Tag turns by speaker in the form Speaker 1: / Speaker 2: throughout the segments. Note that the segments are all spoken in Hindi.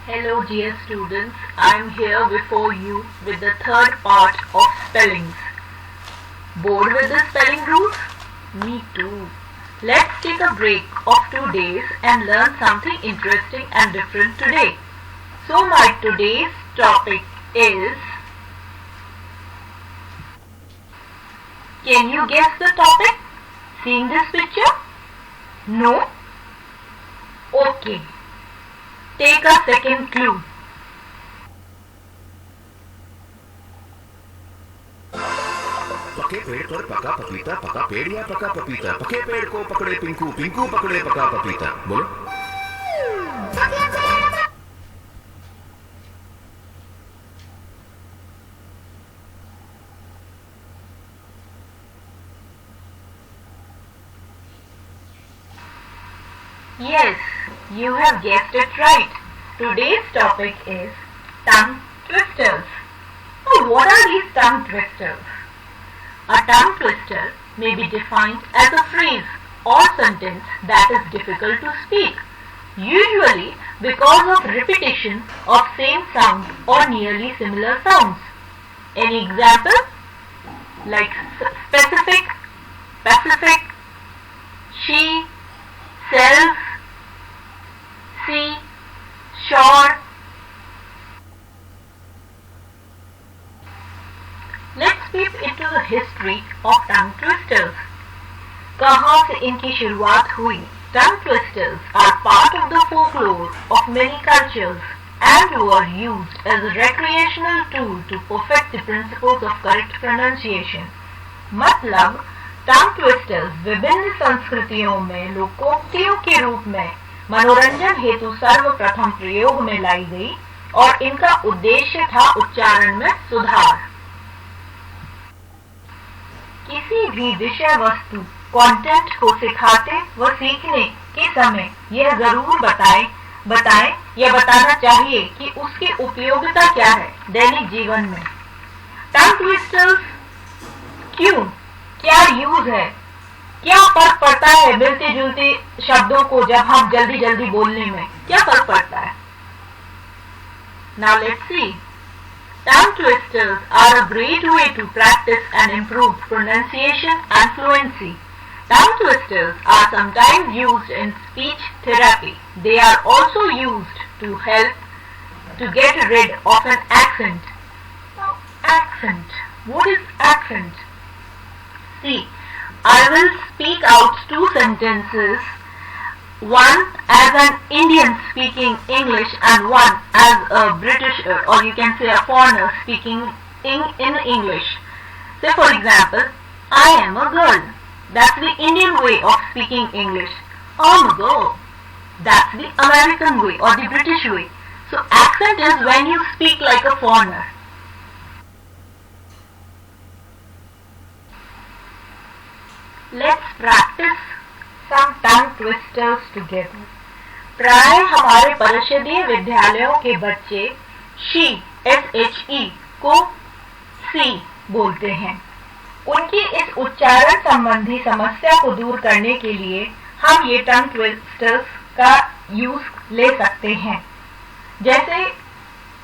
Speaker 1: Hello dear students, I am here before you with the third part of spellings. Bored with the spelling rules? Me too. Let's take a break of 2 days and learn something interesting and different today. So my today's topic is... Can you guess the topic? Seeing this picture? No? Okay. Take a second clue.
Speaker 2: पके पेड़ पर पका पपीता, पका पेड़ या पका पपीता, पके पेड़ को पकड़े पिंकू, पिंकू पकड़े पका पपीता। बोलो।
Speaker 1: Yes, you have guessed it right. Today's topic is tongue twisters. Now, what are these tongue twisters? A tongue twister may be defined as a phrase or sentence that is difficult to speak, usually because of repetition of same sound or nearly similar sounds. Any example? Like specific, pacific, she, self, see, sure. Let's peep into the history of tongue twisters. कहाँ से इनकी शुरुआत हुई? Tongue twisters are part of the folklore of many cultures and were used as a recreational tool to perfect the principles of correct pronunciation. मतलब टंग ट्विस्टर्स विभिन्न संस्कृतियों में लोकोक्तियों के रूप में मनोरंजन हेतु सर्वप्रथम प्रयोग में लाई गई और इनका उद्देश्य था उच्चारण में सुधार। किसी भी विषय वस्तु कंटेंट को सिखाते व सीखने के समय यह जरूर बताएं या बताना चाहिए कि उसकी उपयोगिता क्या है दैनिक जीवन में। टंग ट्विस्टर्स क्यों, क्या यूज है, क्या फर्क पड़ता है मिलते जुलते शब्दों को जब हम जल्दी जल्दी बोलने में, क्या फर्क पड़ता है? Now let's see. Tongue twisters are a great way to practice and improve pronunciation and fluency. Tongue twisters are sometimes used in speech therapy. They are also used to help to get rid of an accent. Now, accent. What is accent? See, I will speak out 2 sentences, one as an Indian speaking English and one as a British or you can say a foreigner speaking in English. Say for example, I am a girl. That's the Indian way of speaking English. I'm a girl. That's the American way or the British way. So accent is when you speak like a foreigner. Let's practice some tongue twisters together. प्राय हमारे परिषदीय विद्यालयों के बच्चे she SHE को C बोलते हैं। उनकी इस उच्चारण संबंधी समस्या को दूर करने के लिए हम ये टंग ट्विस्टर्स का यूज ले सकते हैं। जैसे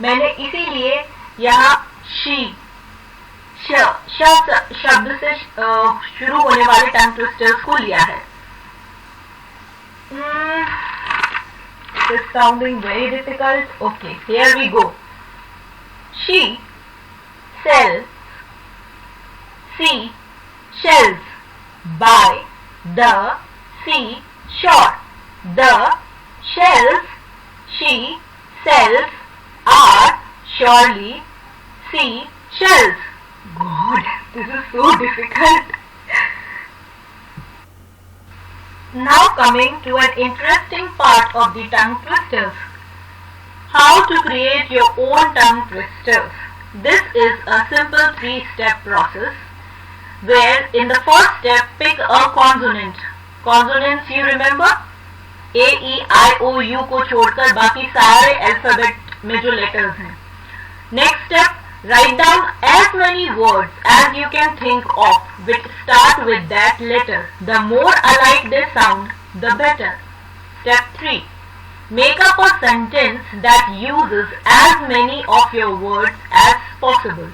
Speaker 1: मैंने इसीलिए यहाँ she शब्द से शुरू होने वाले टंग ट्विस्टर्स को लिया है। It is sounding very difficult. Okay, here we go. She sells, she shells by the seashore. The shells she sells are surely seashells. God, this is so difficult. Now coming to an interesting part of the tongue twisters. How to create your own tongue twisters. This is a simple 3-step process where in the first step pick a consonant. Consonants you remember? A, E, I, O, U को छोड़कर बाकी सारे अल्फाबेट में जो लेटर्स हैं. Next step, write down as many words as you can think of which start with that letter. The more alike they sound, the better. Step 3. Make up a sentence that uses as many of your words as possible.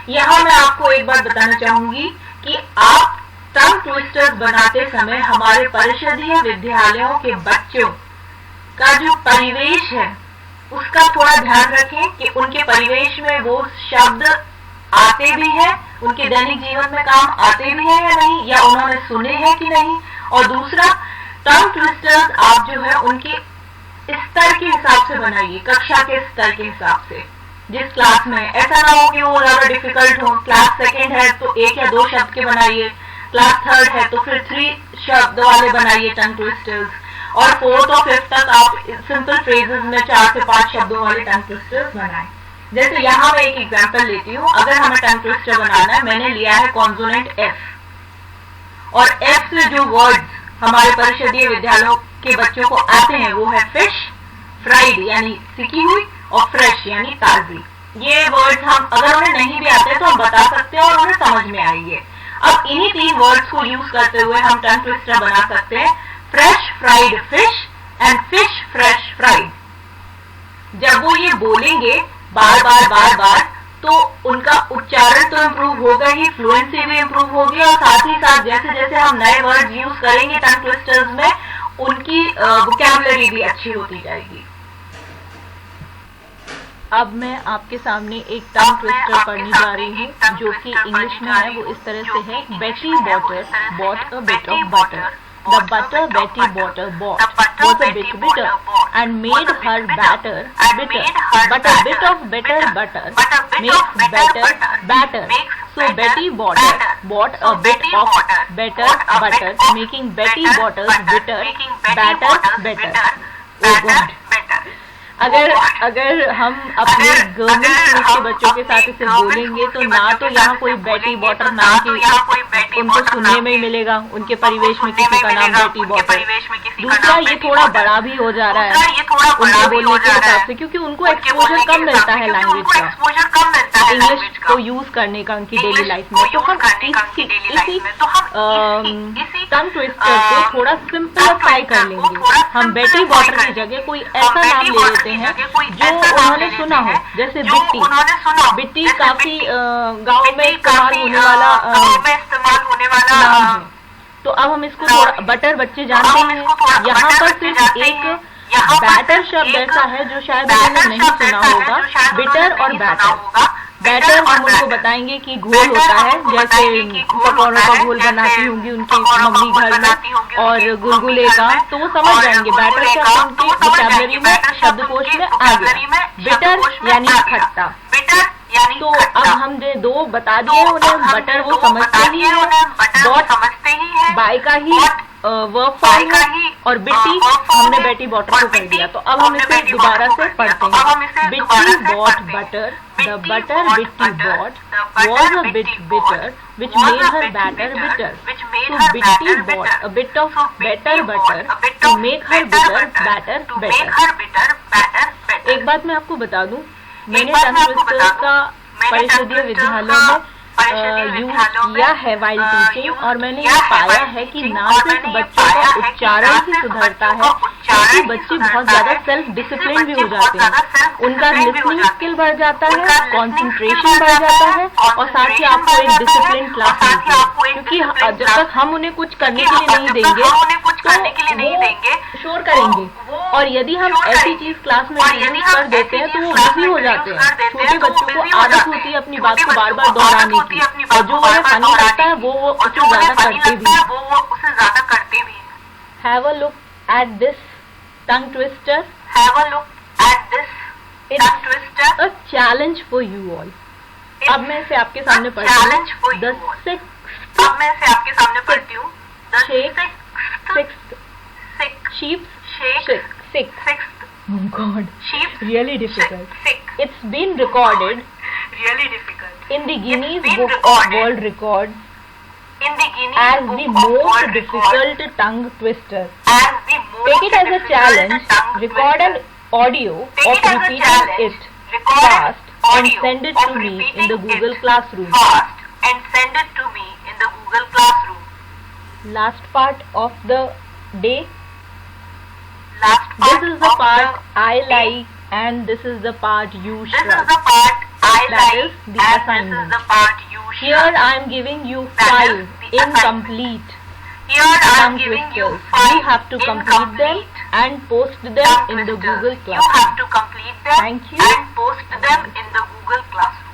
Speaker 1: यहाँ मैं आपको एक बात बताना चाहूंगी कि आप टंग ट्विस्टर्स बनाते समय हमारे परिषदीय विद्यालयों के बच्चों का जो परिवेश है उसका थोड़ा ध्यान रखें कि उनके परिवेश में वो शब्द आते भी हैं, उनके दैनिक जीवन में काम आते भी हैं या नहीं, या उन्होंने सुने हैं कि नहीं। और दूसरा, टंग ट्विस्टर्स आप जो है उनके स्तर के हिसाब से बनाइए, कक्षा के स्तर के हिसाब से। जिस क्लास में ऐसा ना हो कि वो ज्यादा डिफिकल्ट हो, क्लास सेकेंड है तो 1 या 2 शब्द के बनाइए, क्लास थर्ड है तो फिर 3 शब्द वाले बनाइए टंग ट्विस्टर्स, और 4th और 5th तक आप सिंपल फ्रेजेस में 4 से 5 शब्दों वाले टंग ट्विस्टर्स बनाएं। जैसे यहाँ मैं एक एग्जांपल लेती हूँ। अगर हमें टंग ट्विस्टर बनाना है, मैंने लिया है कॉन्सोनेंट एफ, और एफ से जो वर्ड्स हमारे परिषदीय विद्यालयों के बच्चों को आते हैं वो है फिश, फ्राइड यानी सिकी हुई, और फ्रेश यानी ताजी। ये वर्ड्स हम अगर उन्हें नहीं भी आते तो हम बता सकते हैं और उन्हें समझ में आएंगे। अब इन्हीं 3 वर्ड्स को यूज करते हुए हम टंग ट्विस्टर बना सकते हैं, fresh fried fish and fish fresh fried. जब वो ये बोलेंगे बार बार तो उनका उच्चारण तो इम्प्रूव होगा ही, फ्लुएंसी भी इम्प्रूव होगी, और साथ ही साथ जैसे जैसे हम नए वर्ड यूज करेंगे टंग ट्विस्टर्स में उनकी वोकैबुलरी भी अच्छी होती जाएगी। अब मैं आपके सामने एक टंग ट्विस्टर पढ़ने जा रही हूँ जो कि इंग्लिश में है। वो इस तरह से है, Betty Botter bought a bit of butter, the butter Betty bought was a bit bitter and made her batter bitter, but a bit of bitter butter makes better batter. So Betty bought a bit of better butter, making Betty Botter's bitter batter better. Oh God! अगर हम अपने गवर्नमेंट स्कूल के बच्चों के साथ इसे बोलेंगे तो ना तो यहाँ कोई बेटी बॉटर नाम की उनको सुनने में ही मिलेगा, उनके परिवेश में किसी का नाम बेटी बॉटर। दूसरा, ये थोड़ा बड़ा भी हो जा रहा है उनके बोलने के हिसाब से, क्योंकि उनको एक्सपोजर कम मिलता है लैंग्वेज का, इंग्लिश को यूज करने का उनकी डेली लाइफ में। तो हम इसी टंग ट्विस्टर को थोड़ा सिंपलीफाई कर लेंगे। हम बेटी बॉटर की जगह कोई ऐसा नाम ले लेते हैं जो उन्होंने सुना हो, जैसे बिट्टी। बिट्टी काफी गांव में इस्तेमाल होने वाला नाम है। तो अब हम इसको थोड़ा, बटर बच्चे जानते हैं, यहाँ पर सिर्फ एक बैटर शब्द ऐसा है जो शायद उन्होंने नहीं सुना होगा, बिटर और बैटर। बैटर हम उनको बताएंगे कि घोल होता है, जैसे पकौड़ों का घोल बनाती होंगी उनकी मम्मी घर में, और गुलगुले का, तो वो समझ जाएंगे। बैटर शब्द उनकी वोकैबुलरी में, शब्दकोश में आ गया। बिटर यानी खट्टा। तो अब हम 2 बता दिए उन्हें, बटर वो समझते ही है, बॉट बाय का ही वर्क फॉर्म है, और बिट्टी हमने बेटी बॉटर को कर दिया। तो अब हम इसे दोबारा से पढ़ते हैं। Betty bought butter, the butter Betty bought was a bit bitter, which made her batter bitter. So Bitty bought a bit of better butter to make her bitter batter better. एक बात मैं आपको बता दूं, मैंने टंग ट्विस्टर का परिषदीय विद्यालयों में यूज किया है वाइल टीचिंग, और मैंने ये पाया है कि ना सिर्फ बच्चों का उच्चारण ही सुधरता है, बल्कि बच्चे बहुत ज्यादा सेल्फ डिसिप्लिन भी हो जाते हैं। उनका लिसनिंग स्किल बढ़ जाता है, कंसंट्रेशन बढ़ जाता है, और साथ ही आपको एक डिसिप्लिन क्लास मिलती है। क्योंकि जब तक हम उन्हें कुछ करने के लिए नहीं देंगे तो वो शोर करेंगे, और यदि हम ऐसी चीज क्लास में इंट्रोड्यूस कर देते हैं तो वो बिजी हो जाते हैं। छोटे बच्चों को आदत होती है अपनी बात को बार बार दोहराने की, और जो उन्हें फनी लगता है वो उससे ज्यादा करते भी हैं। Have a look at this tongue twister. It's a challenge for you all. अब मैं इसे आपके सामने पढ़ती हूँ। The sixth. अब मैं इसे आपके सामने पढ़ती हूँ। Sixth. Oh God. Really difficult. It's been recorded. In the Guinness Book of World Records as the most difficult tongue twister. Take it as a challenge, record an audio of repeating it fast and send it to me in the Google Classroom. Last part of the day. last part.
Speaker 3: This is the
Speaker 1: of
Speaker 3: part I
Speaker 1: day.
Speaker 3: like and this is the part you
Speaker 1: This is
Speaker 3: shrug.
Speaker 1: the part I
Speaker 3: That
Speaker 1: like
Speaker 3: is the
Speaker 1: and this
Speaker 3: assignment.
Speaker 1: is the part you
Speaker 3: Here
Speaker 1: shrug.
Speaker 3: I am giving you
Speaker 1: That is
Speaker 3: 5
Speaker 1: the
Speaker 3: incomplete
Speaker 1: Here I am
Speaker 3: tongue
Speaker 1: giving you
Speaker 3: twisters.
Speaker 1: 5
Speaker 3: You have to complete them
Speaker 1: incomplete
Speaker 3: and post them
Speaker 1: tongue
Speaker 3: in the
Speaker 1: twisters.
Speaker 3: Google
Speaker 1: You
Speaker 3: Classroom.
Speaker 1: have to complete them
Speaker 3: Thank you.
Speaker 1: and post them in the Google Classroom.